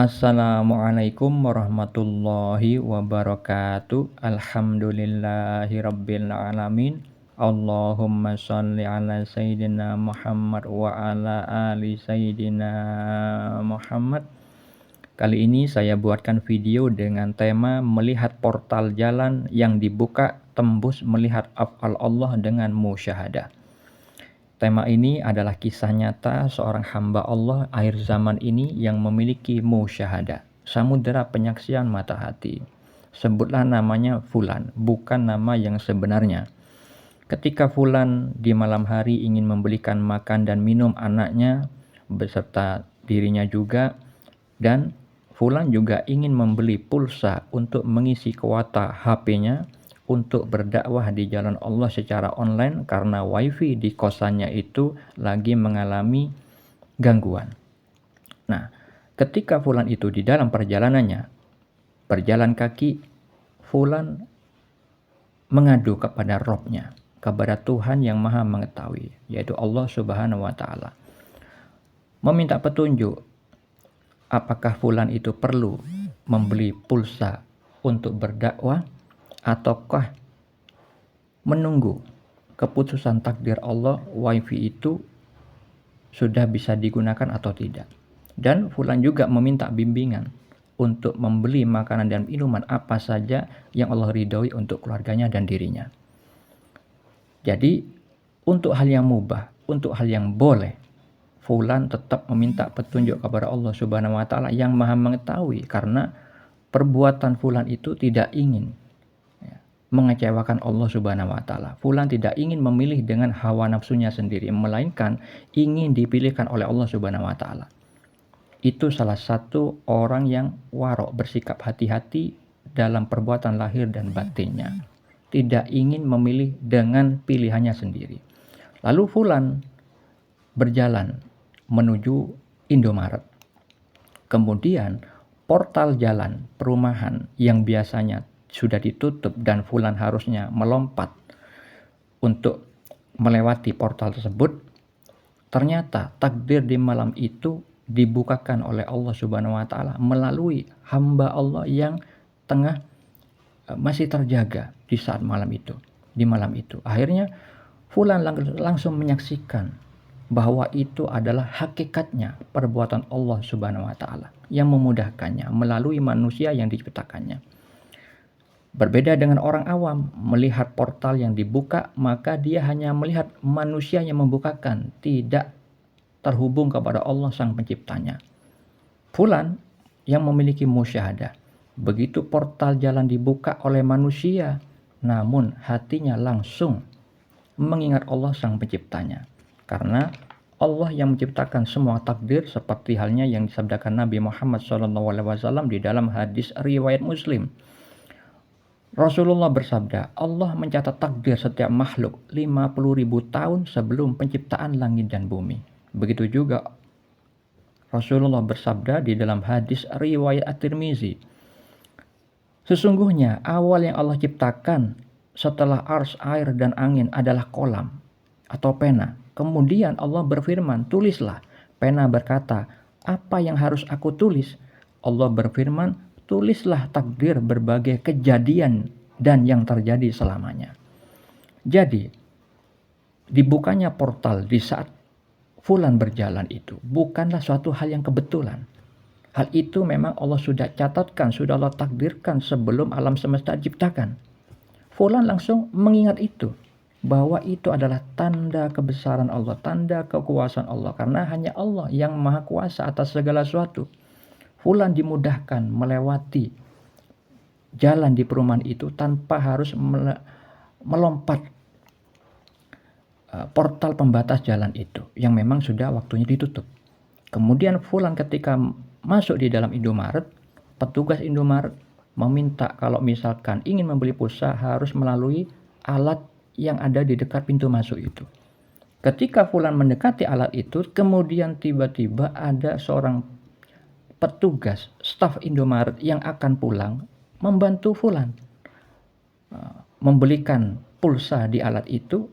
Assalamualaikum warahmatullahi wabarakatuh. Alhamdulillahirabbil alamin. Allahumma shalli ala sayyidina Muhammad wa ala ali sayyidina Muhammad. Kali ini saya buatkan video dengan tema melihat portal jalan yang dibuka tembus melihat af'al Allah dengan musyahadah. Tema ini adalah kisah nyata seorang hamba Allah akhir zaman ini yang memiliki musyahadah, samudera penyaksian mata hati. Sebutlah namanya Fulan, bukan nama yang sebenarnya. Ketika Fulan di malam hari ingin membelikan makan dan minum anaknya beserta dirinya juga, dan Fulan juga ingin membeli pulsa untuk mengisi kuota HP-nya untuk berdakwah di jalan Allah secara online karena wifi di kosannya itu lagi mengalami gangguan. Nah, ketika Fulan itu di dalam perjalanannya, berjalan kaki, Fulan mengadu kepada Robnya, kepada Tuhan yang maha mengetahui, yaitu Allah Subhanahu wa Ta'ala. Meminta petunjuk, apakah Fulan itu perlu membeli pulsa untuk berdakwah, ataukah menunggu keputusan takdir Allah wifi itu sudah bisa digunakan atau tidak. Dan Fulan juga meminta bimbingan untuk membeli makanan dan minuman apa saja yang Allah ridhoi untuk keluarganya dan dirinya. Jadi untuk hal yang mubah, untuk hal yang boleh, Fulan tetap meminta petunjuk kepada Allah Subhanahu wa Ta'ala yang maha mengetahui, karena perbuatan Fulan itu tidak ingin mengecewakan Allah Subhanahu wa Ta'ala. Fulan tidak ingin memilih dengan hawa nafsunya sendiri, melainkan ingin dipilihkan oleh Allah Subhanahu wa Ta'ala. Itu salah satu orang yang warok, bersikap hati-hati dalam perbuatan lahir dan batinnya, tidak ingin memilih dengan pilihannya sendiri. Lalu Fulan berjalan menuju Indomaret. Kemudian portal jalan perumahan yang biasanya sudah ditutup dan Fulan harusnya melompat untuk melewati portal tersebut, ternyata takdir di malam itu dibukakan oleh Allah Subhanahu wa Ta'ala melalui hamba Allah yang tengah masih terjaga di saat malam itu, di malam itu. Akhirnya Fulan langsung menyaksikan bahwa itu adalah hakikatnya perbuatan Allah Subhanahu wa Ta'ala yang memudahkannya melalui manusia yang diciptakannya. Berbeda dengan orang awam, melihat portal yang dibuka, maka dia hanya melihat manusia yang membukakan, tidak terhubung kepada Allah Sang Penciptanya. Fulan yang memiliki musyahadah, begitu portal jalan dibuka oleh manusia, namun hatinya langsung mengingat Allah Sang Penciptanya. Karena Allah yang menciptakan semua takdir, seperti halnya yang disabdakan Nabi Muhammad SAW di dalam hadis riwayat Muslim. Rasulullah bersabda, Allah mencatat takdir setiap makhluk 50.000 tahun sebelum penciptaan langit dan bumi. Begitu juga Rasulullah bersabda di dalam hadis riwayat At-Tirmizi, sesungguhnya awal yang Allah ciptakan setelah arsy, air dan angin adalah kolam atau pena. Kemudian Allah berfirman, tulislah. Pena berkata, apa yang harus aku tulis? Allah berfirman, tulislah takdir berbagai kejadian dan yang terjadi selamanya. Jadi, dibukanya portal di saat Fulan berjalan itu bukanlah suatu hal yang kebetulan. Hal itu memang Allah sudah catatkan, sudah Allah takdirkan sebelum alam semesta diciptakan. Fulan langsung mengingat itu, bahwa itu adalah tanda kebesaran Allah, tanda kekuasaan Allah, karena hanya Allah yang maha kuasa atas segala sesuatu. Fulan dimudahkan melewati jalan di perumahan itu tanpa harus melompat portal pembatas jalan itu yang memang sudah waktunya ditutup. Kemudian Fulan ketika masuk di dalam Indomaret, petugas Indomaret meminta kalau misalkan ingin membeli pulsa harus melalui alat yang ada di dekat pintu masuk itu. Ketika Fulan mendekati alat itu, kemudian tiba-tiba ada seorang petugas staf Indomaret yang akan pulang membantu Fulan membelikan pulsa di alat itu,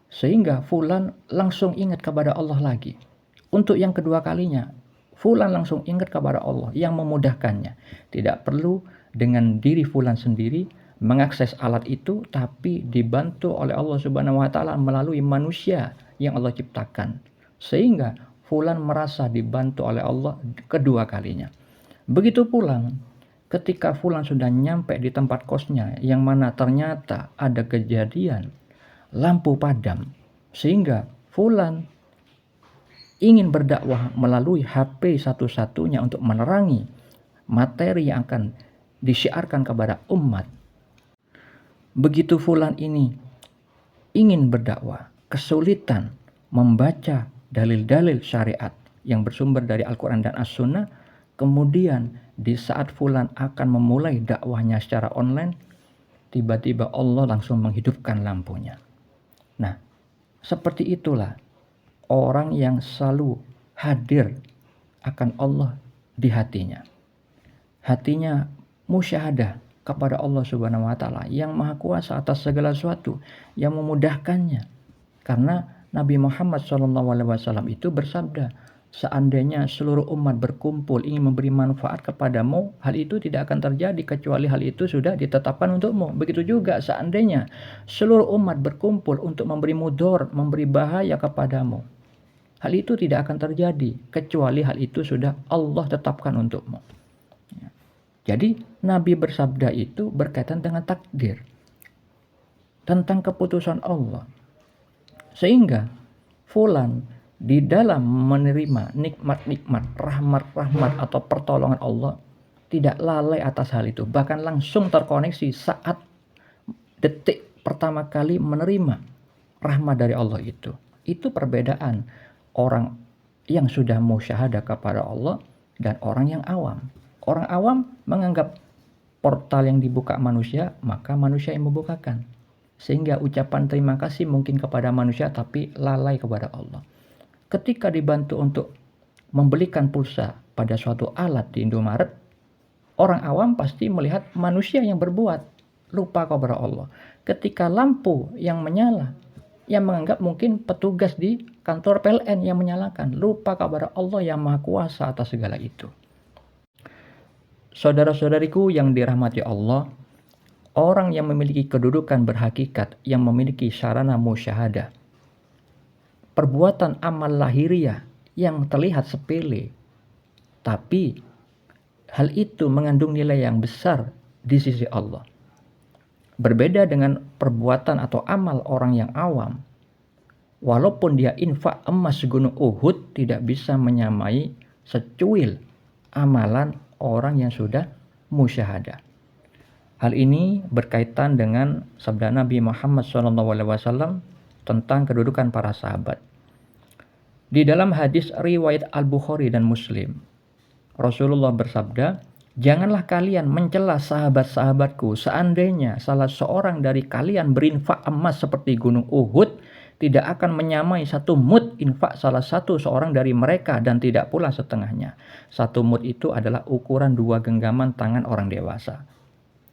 sehingga Fulan langsung ingat kepada Allah lagi. Untuk yang kedua kalinya Fulan langsung ingat kepada Allah yang memudahkannya. Tidak perlu dengan diri fulan sendiri mengakses alat itu, tapi dibantu oleh Allah Subhanahu wa taala melalui manusia yang Allah ciptakan. Sehingga fulan merasa dibantu oleh Allah kedua kalinya. Begitu pulang, ketika fulan sudah nyampe di tempat kosnya yang mana ternyata ada kejadian lampu padam, sehingga fulan ingin berdakwah melalui HP satu-satunya untuk menerangi materi yang akan disiarkan kepada umat. Begitu fulan ini ingin berdakwah, kesulitan membaca dalil-dalil syariat yang bersumber dari Al-Quran dan As-Sunnah, kemudian di saat fulan akan memulai dakwahnya secara online, tiba-tiba Allah langsung menghidupkan lampunya. Nah, seperti itulah orang yang selalu hadir akan Allah di hatinya. Hatinya musyahadah kepada Allah Subhanahu wa taala yang Maha Kuasa atas segala sesuatu, yang memudahkannya. Karena Nabi Muhammad SAW itu bersabda, seandainya seluruh umat berkumpul ingin memberi manfaat kepadamu, hal itu tidak akan terjadi kecuali hal itu sudah ditetapkan untukmu. Begitu juga seandainya seluruh umat berkumpul untuk memberi mudor, memberi bahaya kepadamu, hal itu tidak akan terjadi kecuali hal itu sudah Allah tetapkan untukmu. Jadi Nabi bersabda itu berkaitan dengan takdir, tentang keputusan Allah. Sehingga fulan di dalam menerima nikmat-nikmat, rahmat-rahmat atau pertolongan Allah tidak lalai atas hal itu, bahkan langsung terkoneksi saat detik pertama kali menerima rahmat dari Allah itu. Itu perbedaan orang yang sudah musyahadah kepada Allah dan orang yang awam. Orang awam menganggap portal yang dibuka manusia, maka manusia yang membukakan. Sehingga ucapan terima kasih mungkin kepada manusia, tapi lalai kepada Allah. Ketika dibantu untuk membelikan pulsa pada suatu alat di Indomaret, orang awam pasti melihat manusia yang berbuat, lupa kepada Allah. Ketika lampu yang menyala, yang menganggap mungkin petugas di kantor PLN yang menyalakan, lupa kepada Allah yang Maha Kuasa atas segala itu. Saudara-saudariku yang dirahmati Allah, orang yang memiliki kedudukan berhakikat, yang memiliki sarana musyahadah, perbuatan amal lahiriah yang terlihat sepele, tapi hal itu mengandung nilai yang besar di sisi Allah. Berbeda dengan perbuatan atau amal orang yang awam, walaupun dia infak emas gunung Uhud, tidak bisa menyamai secuil amalan orang yang sudah musyahadah. Hal ini berkaitan dengan sabda Nabi Muhammad SAW tentang kedudukan para sahabat. Di dalam hadis riwayat Al-Bukhari dan Muslim, Rasulullah bersabda, janganlah kalian mencela sahabat-sahabatku, seandainya salah seorang dari kalian berinfak emas seperti gunung Uhud, tidak akan menyamai satu mud infak salah satu seorang dari mereka, dan tidak pula setengahnya. Satu mud itu adalah ukuran 2 genggaman tangan orang dewasa.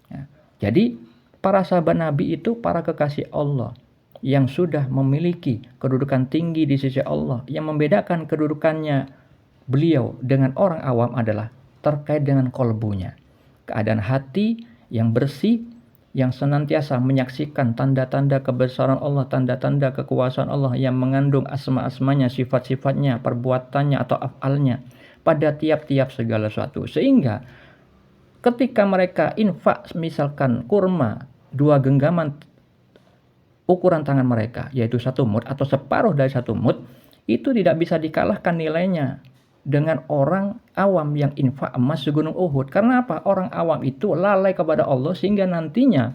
Ya. Jadi para sahabat Nabi itu para kekasih Allah yang sudah memiliki kedudukan tinggi di sisi Allah. Yang membedakan kedudukannya beliau dengan orang awam adalah terkait dengan kolbunya, keadaan hati yang bersih, yang senantiasa menyaksikan tanda-tanda kebesaran Allah, tanda-tanda kekuasaan Allah yang mengandung asma-asmanya, sifat-sifatnya, perbuatannya atau afalnya pada tiap-tiap segala sesuatu. Sehingga ketika mereka infak misalkan kurma 2 genggaman ukuran tangan mereka, yaitu 1 mud atau separuh dari 1 mud, itu tidak bisa dikalahkan nilainya dengan orang awam yang infak emas segunung Uhud. Karena apa? Orang awam itu lalai kepada Allah, sehingga nantinya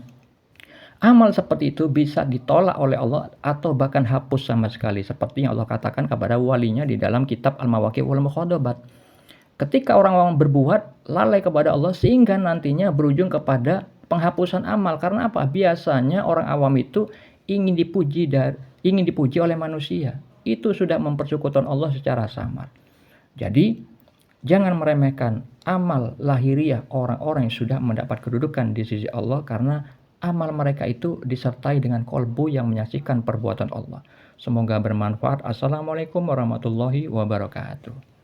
amal seperti itu bisa ditolak oleh Allah atau bahkan hapus sama sekali, seperti yang Allah katakan kepada walinya di dalam kitab Al-Mawaqi' wal Mukhadabat. Ketika orang awam berbuat lalai kepada Allah, sehingga nantinya berujung kepada penghapusan amal. Karena apa? Biasanya orang awam itu ingin dipuji oleh manusia. Itu sudah mempersekutukan Allah secara samar. Jadi, jangan meremehkan amal lahiriah orang-orang yang sudah mendapat kedudukan di sisi Allah, karena amal mereka itu disertai dengan kolbu yang menyaksikan perbuatan Allah. Semoga bermanfaat. Assalamualaikum warahmatullahi wabarakatuh.